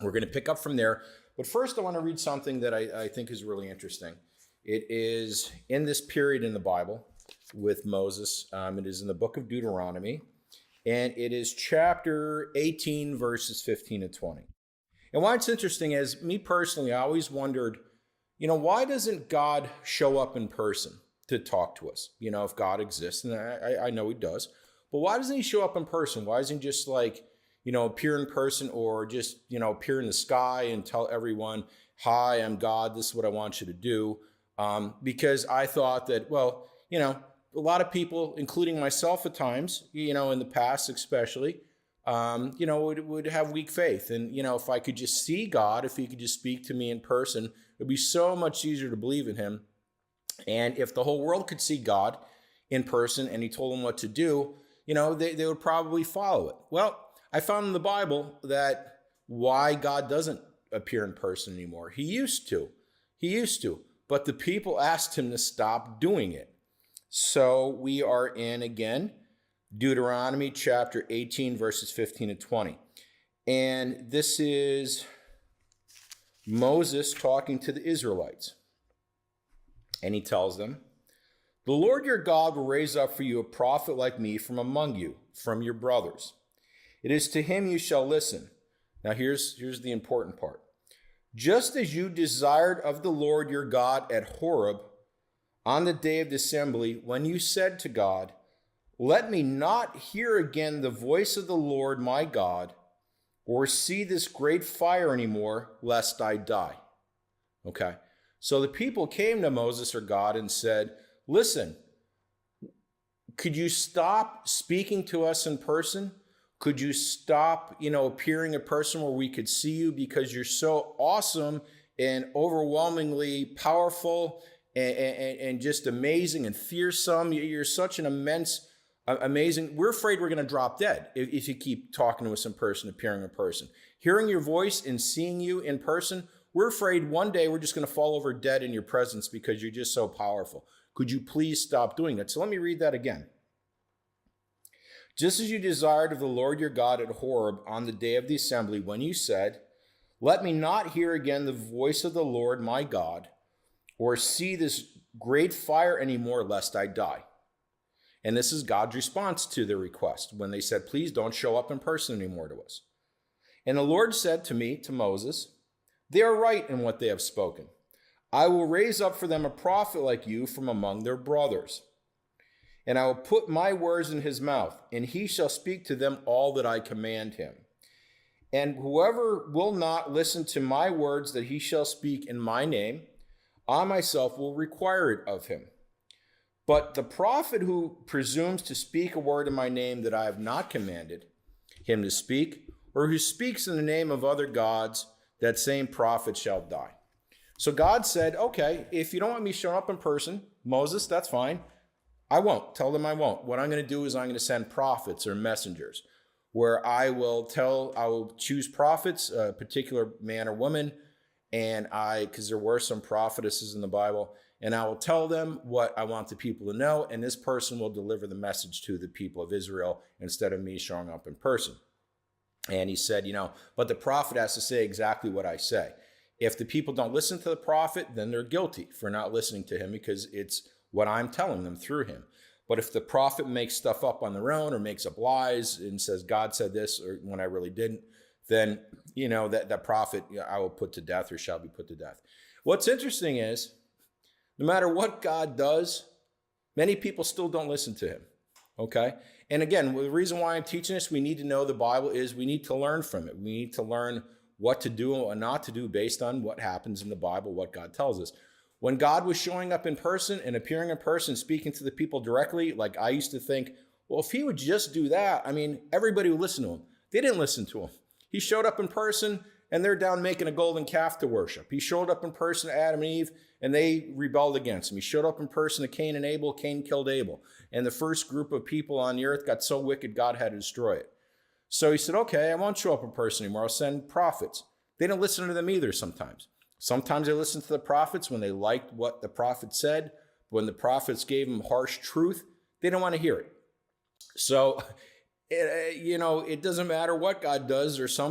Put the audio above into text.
We're going to pick up from there. But first, I want to read something that I think is really interesting. It is in this period in the Bible with Moses. It is in the book of Deuteronomy, and it is chapter 18, verses 15 and 20. And why it's interesting is, me personally, I always wondered, why doesn't God show up in person to talk to us? If God exists, and I know he does, but why doesn't he show up in person? Why doesn't he just appear in person, or just, appear in the sky and tell everyone, hi, I'm God, this is what I want you to do? Because I thought that, a lot of people, including myself at times, in the past especially, would have weak faith. And, if I could just see God, if he could just speak to me in person, it'd be so much easier to believe in him. And if the whole world could see God in person and he told them what to do, they would probably follow it. Well, I found in the Bible that why God doesn't appear in person anymore. He used to, but the people asked him to stop doing it. So we are in, again, Deuteronomy chapter 18, verses 15 and 20. And this is Moses talking to the Israelites. And he tells them, the Lord your God will raise up for you a prophet like me from among you, from your brothers. It is to him you shall listen. Now here's the important part. Just as you desired of the Lord your God at Horeb on the day of the assembly, when you said to God, let me not hear again the voice of the Lord my God, or see this great fire anymore, lest I die. Okay, so the people came to Moses or God and said, listen, could you stop speaking to us in person? Could you stop, appearing in person where we could see you, because you're so awesome and overwhelmingly powerful and just amazing and fearsome. You're such an amazing. We're afraid we're going to drop dead if you keep talking to us in person, appearing in person. Hearing your voice and seeing you in person, we're afraid one day we're just going to fall over dead in your presence because you're just so powerful. Could you please stop doing that? So let me read that again. Just as you desired of the Lord your God at Horeb on the day of the assembly, when you said, let me not hear again the voice of the Lord my God, or see this great fire anymore, lest I die. And this is God's response to their request when they said, please don't show up in person anymore to us. And the Lord said to me, to Moses, they are right in what they have spoken. I will raise up for them a prophet like you from among their brothers. And I will put my words in his mouth, and he shall speak to them all that I command him. And whoever will not listen to my words that he shall speak in my name, I myself will require it of him. But the prophet who presumes to speak a word in my name that I have not commanded him to speak, or who speaks in the name of other gods, that same prophet shall die. So God said, okay, if you don't want me showing up in person, Moses, that's fine. I won't. Tell them I won't. What I'm going to do is I'm going to send prophets or messengers, where I will choose prophets, a particular man or woman, and because there were some prophetesses in the Bible, and I will tell them what I want the people to know, and this person will deliver the message to the people of Israel instead of me showing up in person. And he said, but the prophet has to say exactly what I say. If the people don't listen to the prophet, then they're guilty for not listening to him, because it's what I'm telling them through him. But if the prophet makes stuff up on their own, or makes up lies and says God said this or when I really didn't, then that prophet I will put to death, or shall be put to death. What's interesting is, no matter what God does, many people still don't listen to him. Okay? And again, the reason why I'm teaching this, we need to know the Bible, is we need to learn from it. We need to learn what to do and not to do based on what happens in the Bible, what God tells us. When God was showing up in person and appearing in person, speaking to the people directly, like I used to think, well, if he would just do that, everybody would listen to him. They didn't listen to him. He showed up in person and they're down making a golden calf to worship. He showed up in person to Adam and Eve and they rebelled against him. He showed up in person to Cain and Abel. Cain killed Abel. And the first group of people on the earth got so wicked, God had to destroy it. So he said, okay, I won't show up in person anymore. I'll send prophets. They didn't listen to them either sometimes. Sometimes they listened to the prophets when they liked what the prophet said. When the prophets gave them harsh truth, they didn't want to hear it. So, it doesn't matter what God does. There's some